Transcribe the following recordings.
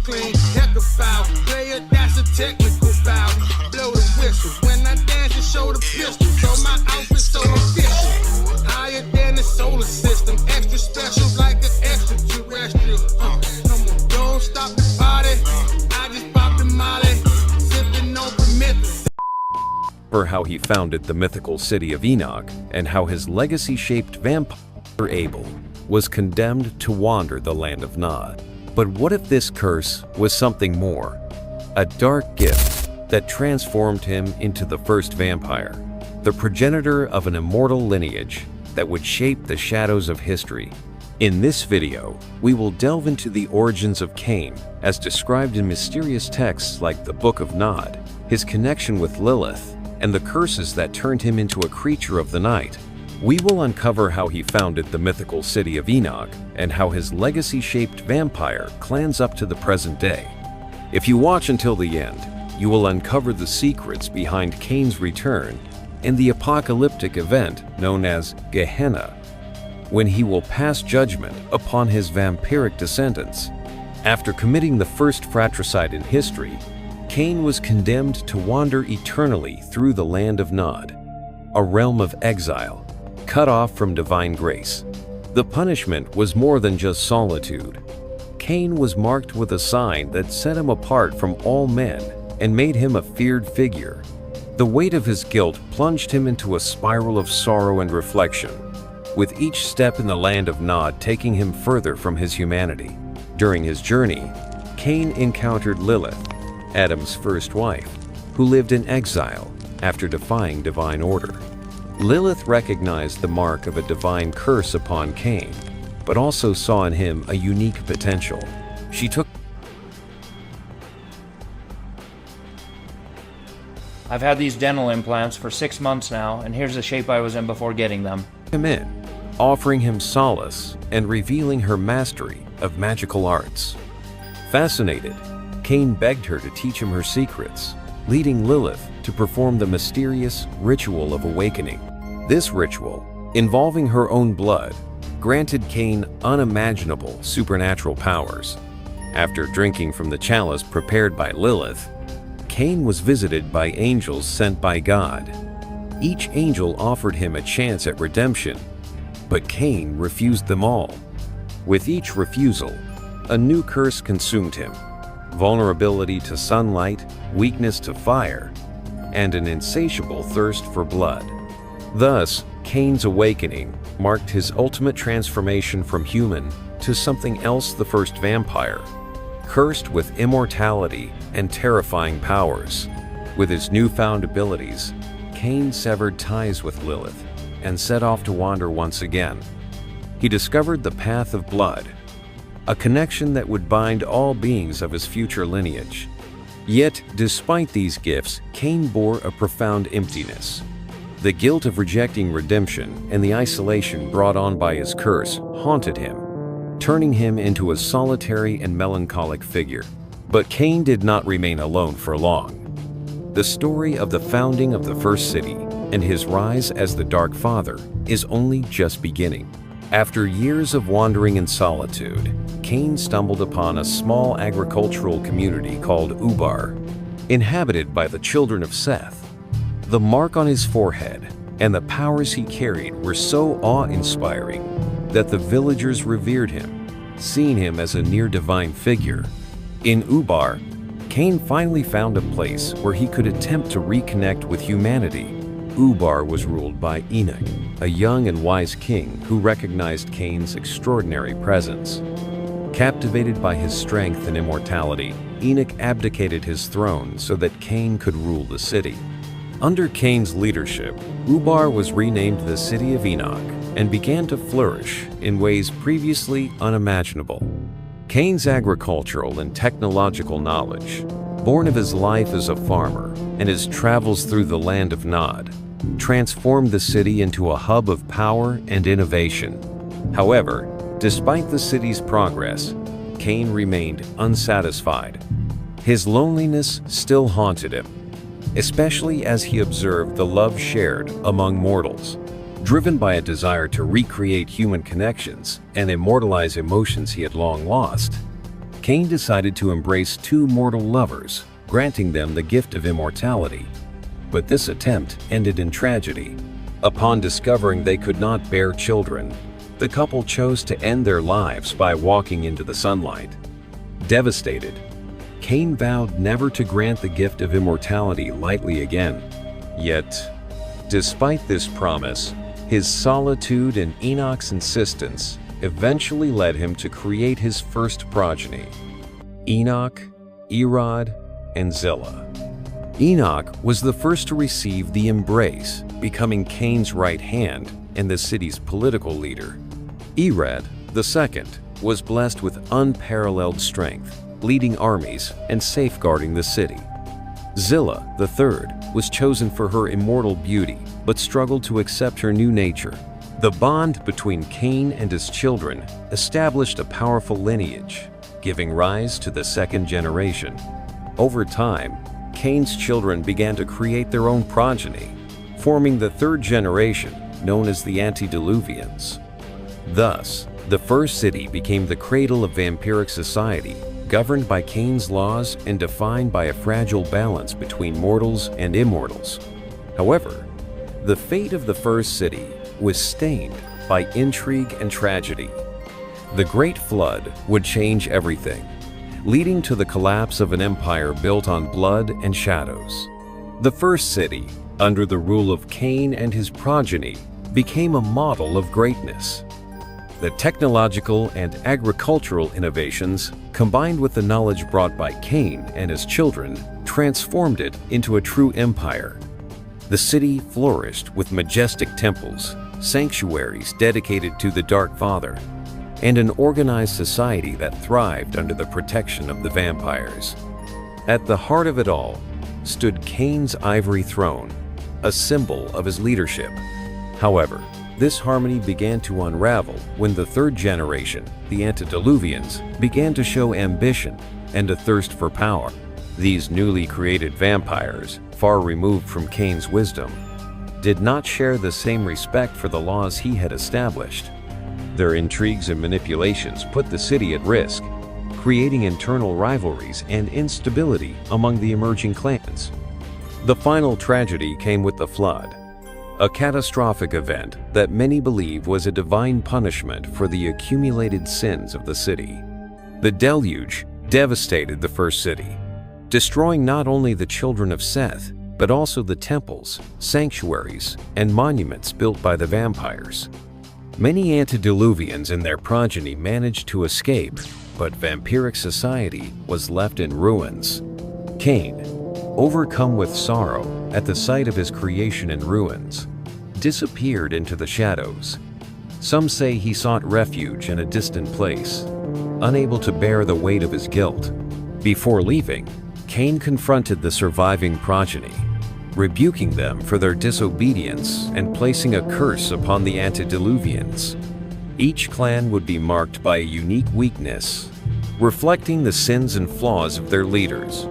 clean, heck a foul. Player, that's a technical foul. Blow the whistle when I dance and show the pistol. So my outfit's so official. Higher than the solar system, extra special like an extraterrestrial. Come on, don't stop the party. I just popped the molly, sipping on Prometheus. For how he founded the mythical city of Enoch and how his legacy-shaped vampire Abel was condemned to wander the land of Nod. But what if this curse was something more? A dark gift that transformed him into the first vampire, the progenitor of an immortal lineage that would shape the shadows of history. In this video, we will delve into the origins of Cain as described in mysterious texts like the Book of Nod, his connection with Lilith, and the curses that turned him into a creature of the night. We will uncover how he founded the mythical city of Enoch and how his legacy-shaped vampire clans up to the present day. If you watch until the end, you will uncover the secrets behind Cain's return and the apocalyptic event known as Gehenna, when he will pass judgment upon his vampiric descendants. After committing the first fratricide in history, Cain was condemned to wander eternally through the land of Nod, a realm of exile, cut off from divine grace. The punishment was more than just solitude. Cain was marked with a sign that set him apart from all men and made him a feared figure. The weight of his guilt plunged him into a spiral of sorrow and reflection, with each step in the land of Nod taking him further from his humanity. During his journey, Cain encountered Lilith, Adam's first wife, who lived in exile after defying divine order. Lilith recognized the mark of a divine curse upon Cain, but also saw in him a unique potential. She took I've had these dental implants for 6 months now, and here's the shape I was in before getting them. him in, offering him solace and revealing her mastery of magical arts. Fascinated, Cain begged her to teach him her secrets, leading Lilith to perform the mysterious ritual of awakening. This ritual, involving her own blood, granted Cain unimaginable supernatural powers. After drinking from the chalice prepared by Lilith, Cain was visited by angels sent by God. Each angel offered him a chance at redemption, but Cain refused them all. With each refusal, a new curse consumed him: vulnerability to sunlight, weakness to fire, and an insatiable thirst for blood. Thus, Cain's awakening marked his ultimate transformation from human to something else, the first vampire, cursed with immortality and terrifying powers. With his newfound abilities, Cain severed ties with Lilith and set off to wander once again. He discovered the path of blood, a connection that would bind all beings of his future lineage. Yet, despite these gifts, Cain bore a profound emptiness. The guilt of rejecting redemption and the isolation brought on by his curse haunted him, turning him into a solitary and melancholic figure. But Cain did not remain alone for long. The story of the founding of the first city and his rise as the Dark Father is only just beginning. After years of wandering in solitude, Cain stumbled upon a small agricultural community called Ubar, inhabited by the children of Seth. The mark on his forehead and the powers he carried were so awe-inspiring that the villagers revered him, seeing him as a near-divine figure. In Ubar, Cain finally found a place where he could attempt to reconnect with humanity. Ubar was ruled by Enoch, a young and wise king who recognized Cain's extraordinary presence. Captivated by his strength and immortality, Enoch abdicated his throne so that Cain could rule the city. Under Cain's leadership, Ubar was renamed the City of Enoch and began to flourish in ways previously unimaginable. Cain's agricultural and technological knowledge, born of his life as a farmer and his travels through the land of Nod, transformed the city into a hub of power and innovation. However, despite the city's progress, Cain remained unsatisfied. His loneliness still haunted him, especially as he observed the love shared among mortals. Driven by a desire to recreate human connections and immortalize emotions he had long lost, Cain decided to embrace two mortal lovers, granting them the gift of immortality. But this attempt ended in tragedy. Upon discovering they could not bear children, the couple chose to end their lives by walking into the sunlight. Devastated, Cain vowed never to grant the gift of immortality lightly again. Yet, despite this promise, his solitude and Enoch's insistence eventually led him to create his first progeny: Enoch, Irad, and Zillah. Enoch was the first to receive the embrace, becoming Cain's right hand and the city's political leader. Irad, the second, was blessed with unparalleled strength, leading armies and safeguarding the city. Zillah, the third, was chosen for her immortal beauty, but struggled to accept her new nature. The bond between Cain and his children established a powerful lineage, giving rise to the second generation. Over time, Cain's children began to create their own progeny, forming the third generation, known as the antediluvians. Thus, the first city became the cradle of vampiric society, governed by Cain's laws and defined by a fragile balance between mortals and immortals. However, the fate of the first city was stained by intrigue and tragedy. The Great Flood would change everything, leading to the collapse of an empire built on blood and shadows. The first city, under the rule of Cain and his progeny, became a model of greatness. The technological and agricultural innovations, combined with the knowledge brought by Cain and his children, transformed it into a true empire. The city flourished with majestic temples, sanctuaries dedicated to the Dark Father, and an organized society that thrived under the protection of the vampires. At the heart of it all stood Cain's ivory throne, a symbol of his leadership. However, this harmony began to unravel when the third generation, the antediluvians, began to show ambition and a thirst for power. These newly created vampires, far removed from Cain's wisdom, did not share the same respect for the laws he had established. Their intrigues and manipulations put the city at risk, creating internal rivalries and instability among the emerging clans. The final tragedy came with the flood, a catastrophic event that many believe was a divine punishment for the accumulated sins of the city. The deluge devastated the first city, destroying not only the children of Seth, but also the temples, sanctuaries, and monuments built by the vampires. Many antediluvians and their progeny managed to escape, but vampiric society was left in ruins. Cain, overcome with sorrow at the sight of his creation in ruins, disappeared into the shadows. Some say he sought refuge in a distant place, unable to bear the weight of his guilt. Before leaving, Cain confronted the surviving progeny, rebuking them for their disobedience and placing a curse upon the antediluvians. Each clan would be marked by a unique weakness, reflecting the sins and flaws of their leaders.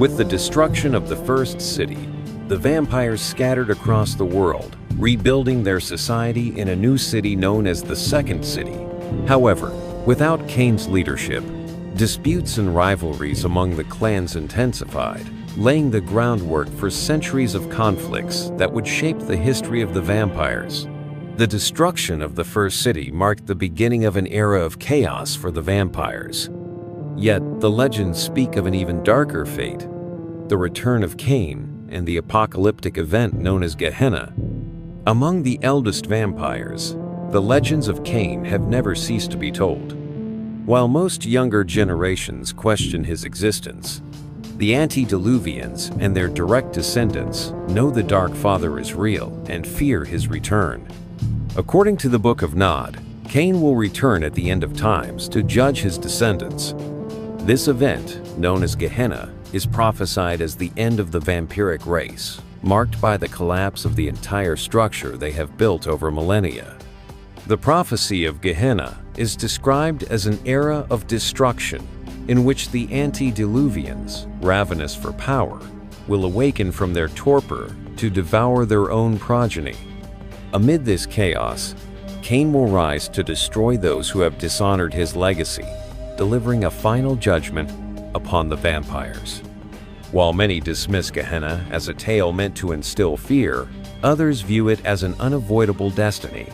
With the destruction of the first city, the vampires scattered across the world, rebuilding their society in a new city known as the Second City. However, without Cain's leadership, disputes and rivalries among the clans intensified, laying the groundwork for centuries of conflicts that would shape the history of the vampires. The destruction of the first city marked the beginning of an era of chaos for the vampires. Yet, the legends speak of an even darker fate: the return of Cain and the apocalyptic event known as Gehenna. Among the eldest vampires, the legends of Cain have never ceased to be told. While most younger generations question his existence, the antediluvians and their direct descendants know the Dark Father is real and fear his return. According to the Book of Nod, Cain will return at the end of times to judge his descendants. This event, known as Gehenna, is prophesied as the end of the vampiric race, marked by the collapse of the entire structure they have built over millennia. The prophecy of Gehenna is described as an era of destruction in which the antediluvians, ravenous for power, will awaken from their torpor to devour their own progeny. Amid this chaos, Cain will rise to destroy those who have dishonored his legacy, delivering a final judgment upon the vampires. While many dismiss Gehenna as a tale meant to instill fear, others view it as an unavoidable destiny.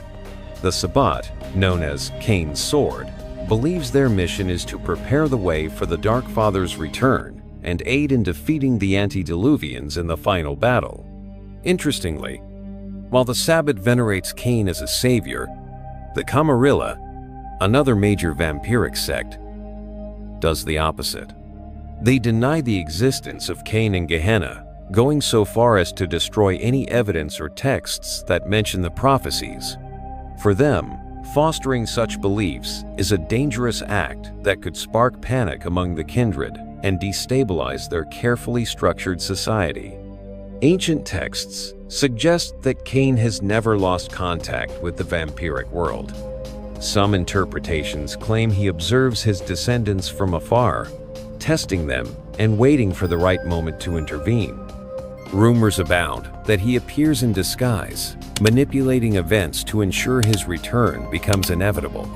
The Sabbat, known as Cain's sword, believes their mission is to prepare the way for the Dark Father's return and aid in defeating the antediluvians in the final battle. Interestingly, while the Sabbat venerates Cain as a savior, the Camarilla, another major vampiric sect, does the opposite. They deny the existence of Cain and Gehenna, going so far as to destroy any evidence or texts that mention the prophecies. For them, fostering such beliefs is a dangerous act that could spark panic among the kindred and destabilize their carefully structured society. Ancient texts suggest that Cain has never lost contact with the vampiric world. Some interpretations claim he observes his descendants from afar, testing them and waiting for the right moment to intervene. Rumors abound that he appears in disguise, manipulating events to ensure his return becomes inevitable.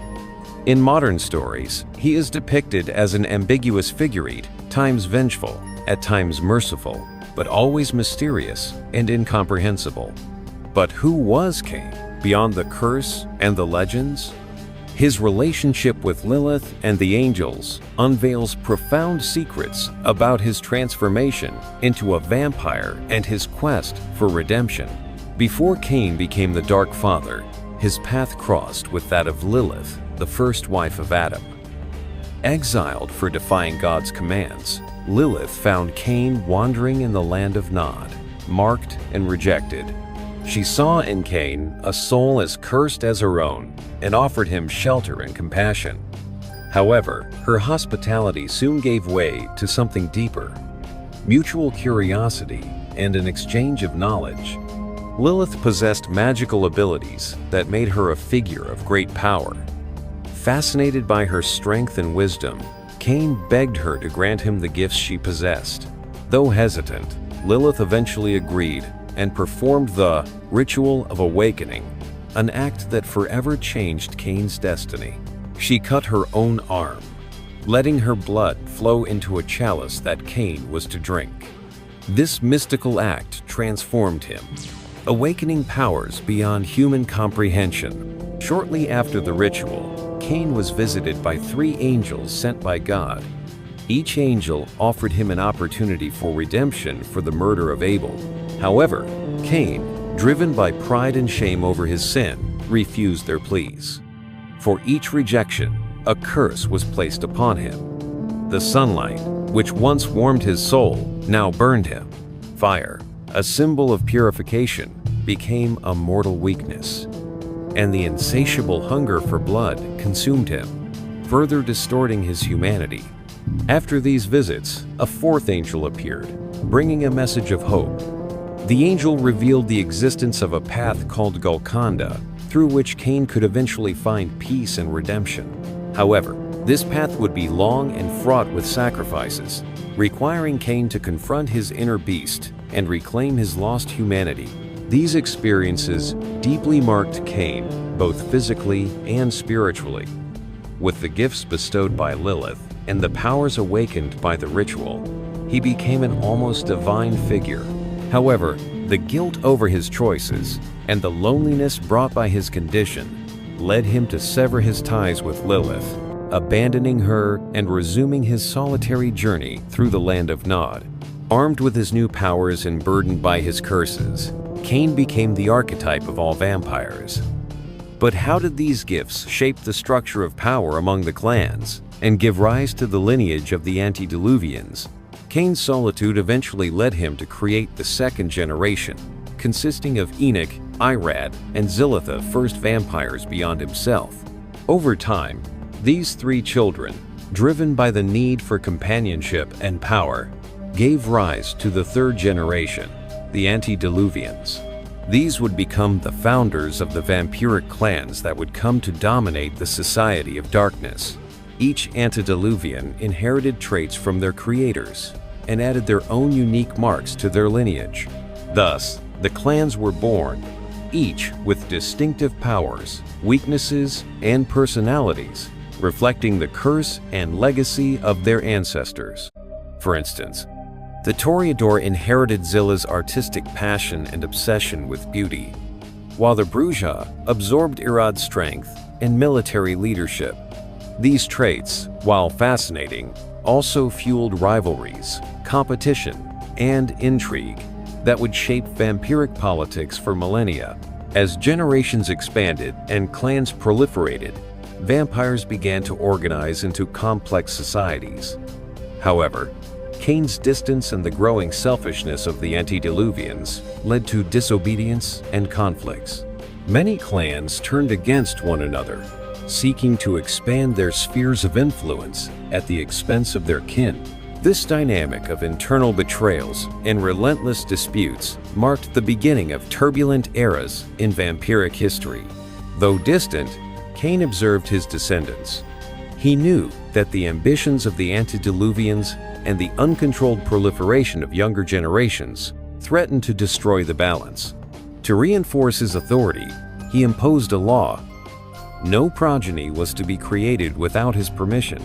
In modern stories, he is depicted as an ambiguous figurine, times vengeful, at times merciful, but always mysterious and incomprehensible. But who was Cain, beyond the curse and the legends? His relationship with Lilith and the angels unveils profound secrets about his transformation into a vampire and his quest for redemption. Before Cain became the Dark Father, his path crossed with that of Lilith, the first wife of Adam. Exiled for defying God's commands, Lilith found Cain wandering in the land of Nod, marked and rejected. She saw in Cain a soul as cursed as her own and offered him shelter and compassion. However, her hospitality soon gave way to something deeper: mutual curiosity and an exchange of knowledge. Lilith possessed magical abilities that made her a figure of great power. Fascinated by her strength and wisdom, Cain begged her to grant him the gifts she possessed. Though hesitant, Lilith eventually agreed and performed the Ritual of Awakening, an act that forever changed Cain's destiny. She cut her own arm, letting her blood flow into a chalice that Cain was to drink. This mystical act transformed him, awakening powers beyond human comprehension. Shortly after the ritual, Cain was visited by 3 angels sent by God. Each angel offered him an opportunity for redemption for the murder of Abel. However, Cain, driven by pride and shame over his sin, refused their pleas. For each rejection, a curse was placed upon him. The sunlight, which once warmed his soul, now burned him. Fire, a symbol of purification, became a mortal weakness. And the insatiable hunger for blood consumed him, further distorting his humanity. After these visits, a 4th angel appeared, bringing a message of hope. The angel revealed the existence of a path called Golconda, through which Cain could eventually find peace and redemption. However, this path would be long and fraught with sacrifices, requiring Cain to confront his inner beast and reclaim his lost humanity. These experiences deeply marked Cain, both physically and spiritually. With the gifts bestowed by Lilith and the powers awakened by the ritual, he became an almost divine figure. However, the guilt over his choices and the loneliness brought by his condition led him to sever his ties with Lilith, abandoning her and resuming his solitary journey through the land of Nod. Armed with his new powers and burdened by his curses, Cain became the archetype of all vampires. But how did these gifts shape the structure of power among the clans and give rise to the lineage of the antediluvians? Cain's solitude eventually led him to create the 2nd generation, consisting of Enoch, Irad, and Zilitha, first vampires beyond himself. Over time, these 3 children, driven by the need for companionship and power, gave rise to the 3rd generation, the antediluvians. These would become the founders of the vampiric clans that would come to dominate the society of darkness. Each antediluvian inherited traits from their creators and added their own unique marks to their lineage. Thus, the clans were born, each with distinctive powers, weaknesses, and personalities reflecting the curse and legacy of their ancestors. For instance, the Toreador inherited Zilla's artistic passion and obsession with beauty, while the Bruja absorbed Irad's strength and military leadership. These traits, while fascinating, also fueled rivalries, competition, and intrigue that would shape vampiric politics for millennia. As generations expanded and clans proliferated, vampires began to organize into complex societies. However, Cain's distance and the growing selfishness of the antediluvians led to disobedience and conflicts. Many clans turned against one another, seeking to expand their spheres of influence at the expense of their kin. This dynamic of internal betrayals and relentless disputes marked the beginning of turbulent eras in vampiric history. Though distant, Cain observed his descendants. He knew that the ambitions of the antediluvians and the uncontrolled proliferation of younger generations threatened to destroy the balance. To reinforce his authority, he imposed a law. No progeny was to be created without his permission.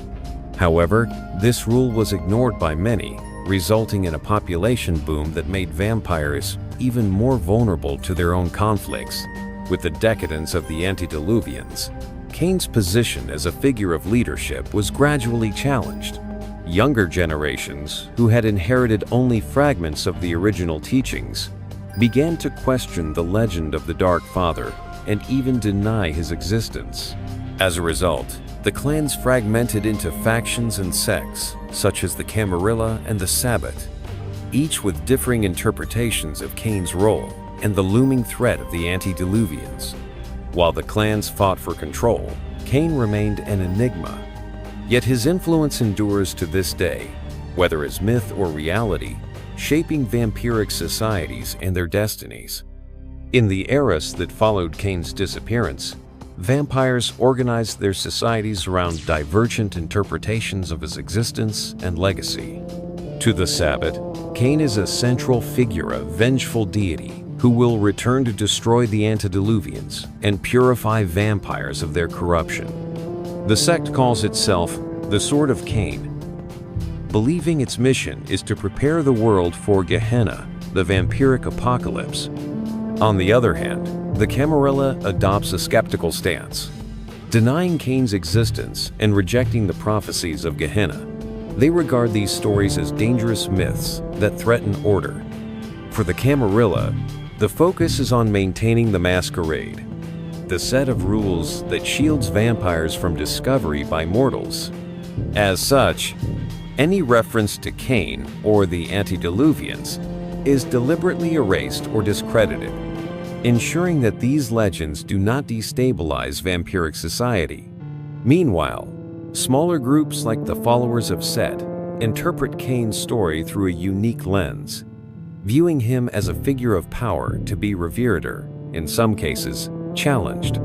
However, this rule was ignored by many, resulting in a population boom that made vampires even more vulnerable to their own conflicts. With the decadence of the antediluvians, Cain's position as a figure of leadership was gradually challenged. Younger generations, who had inherited only fragments of the original teachings, began to question the legend of the Dark Father and even deny his existence. As a result, the clans fragmented into factions and sects, such as the Camarilla and the Sabbat, each with differing interpretations of Cain's role and the looming threat of the antediluvians. While the clans fought for control, Cain remained an enigma. Yet his influence endures to this day, whether as myth or reality, shaping vampiric societies and their destinies. In the eras that followed Cain's disappearance, vampires organized their societies around divergent interpretations of his existence and legacy. To the Sabbat, Cain is a central figure, a vengeful deity who will return to destroy the antediluvians and purify vampires of their corruption. The sect calls itself the Sword of Cain, believing its mission is to prepare the world for Gehenna, the vampiric apocalypse. On the other hand, the Camarilla adopts a skeptical stance, denying Cain's existence and rejecting the prophecies of Gehenna. They regard these stories as dangerous myths that threaten order. For the Camarilla, the focus is on maintaining the masquerade, the set of rules that shields vampires from discovery by mortals. As such, any reference to Cain or the antediluvians is deliberately erased or discredited, ensuring that these legends do not destabilize vampiric society. Meanwhile, smaller groups like the followers of Set interpret Cain's story through a unique lens, viewing him as a figure of power to be revered or, in some cases, challenged.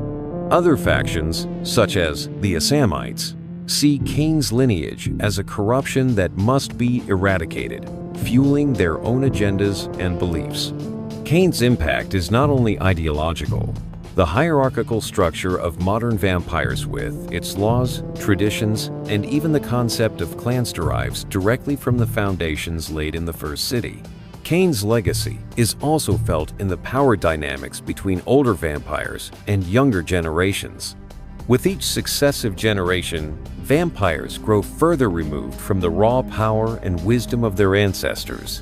Other factions, such as the Assamites, see Cain's lineage as a corruption that must be eradicated, fueling their own agendas and beliefs. Cain's impact is not only ideological. The hierarchical structure of modern vampires with its laws, traditions, and even the concept of clans derives directly from the foundations laid in the first city. Cain's legacy is also felt in the power dynamics between older vampires and younger generations. With each successive generation, vampires grow further removed from the raw power and wisdom of their ancestors,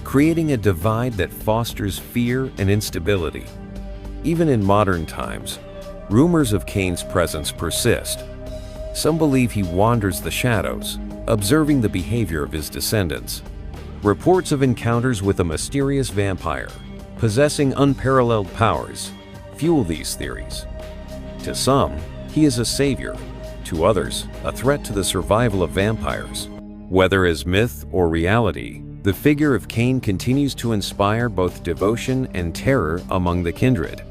creating a divide that fosters fear and instability. Even in modern times, rumors of Cain's presence persist. Some believe he wanders the shadows, observing the behavior of his descendants. Reports of encounters with a mysterious vampire, possessing unparalleled powers, fuel these theories. To some, he is a savior. To others, a threat to the survival of vampires. Whether as myth or reality, the figure of Cain continues to inspire both devotion and terror among the kindred.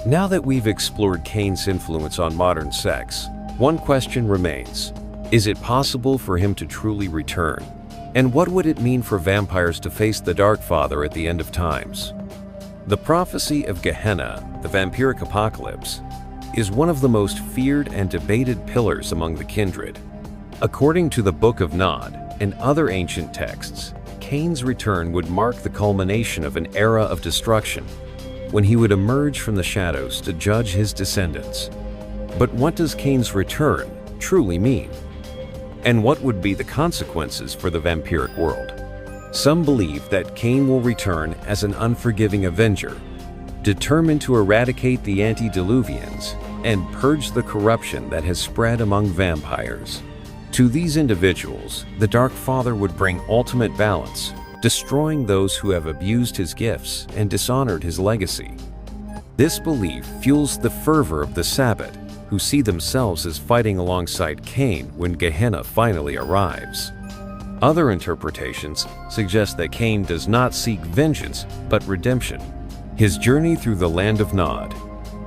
Now that we've explored Cain's influence on modern sects, one question remains. Is it possible for him to truly return? And what would it mean for vampires to face the Dark Father at the end of times? The prophecy of Gehenna, the vampiric apocalypse, is one of the most feared and debated pillars among the kindred. According to the Book of Nod and other ancient texts, Cain's return would mark the culmination of an era of destruction, when he would emerge from the shadows to judge his descendants. But what does Cain's return truly mean? And what would be the consequences for the vampiric world? Some believe that Cain will return as an unforgiving avenger, determined to eradicate the antediluvians and purge the corruption that has spread among vampires. To these individuals, the Dark Father would bring ultimate balance, destroying those who have abused his gifts and dishonored his legacy. This belief fuels the fervor of the Sabbat, who see themselves as fighting alongside Cain when Gehenna finally arrives. Other interpretations suggest that Cain does not seek vengeance but redemption. His journey through the land of Nod,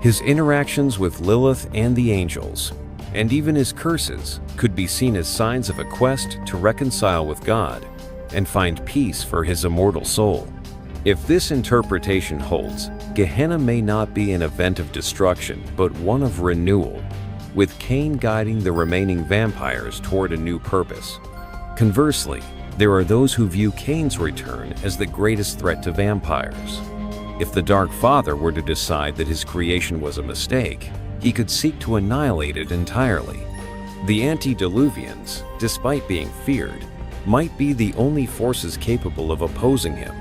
his interactions with Lilith and the angels, and even his curses could be seen as signs of a quest to reconcile with God and find peace for his immortal soul. If this interpretation holds, Gehenna may not be an event of destruction, but one of renewal, with Cain guiding the remaining vampires toward a new purpose. Conversely, there are those who view Cain's return as the greatest threat to vampires. If the Dark Father were to decide that his creation was a mistake, he could seek to annihilate it entirely. The antediluvians, despite being feared, might be the only forces capable of opposing him,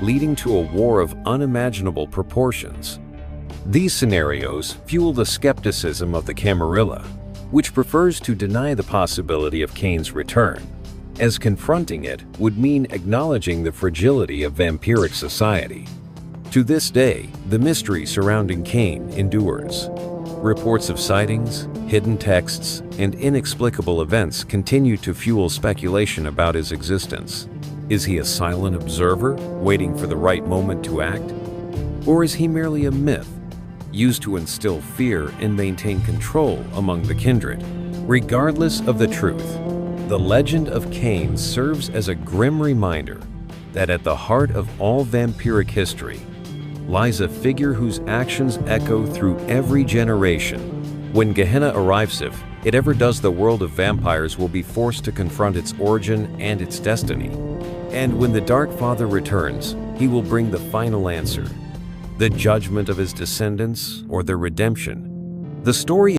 leading to a war of unimaginable proportions. These scenarios fuel the skepticism of the Camarilla, which prefers to deny the possibility of Cain's return, as confronting it would mean acknowledging the fragility of vampiric society. To this day, the mystery surrounding Cain endures. Reports of sightings, hidden texts, and inexplicable events continue to fuel speculation about his existence. Is he a silent observer, waiting for the right moment to act? Or is he merely a myth, used to instill fear and maintain control among the kindred? Regardless of the truth, the legend of Cain serves as a grim reminder that at the heart of all vampiric history lies a figure whose actions echo through every generation. When Gehenna arrives, if it ever does, the world of vampires will be forced to confront its origin and its destiny. And when the Dark Father returns, he will bring the final answer: the judgment of his descendants or their redemption. The story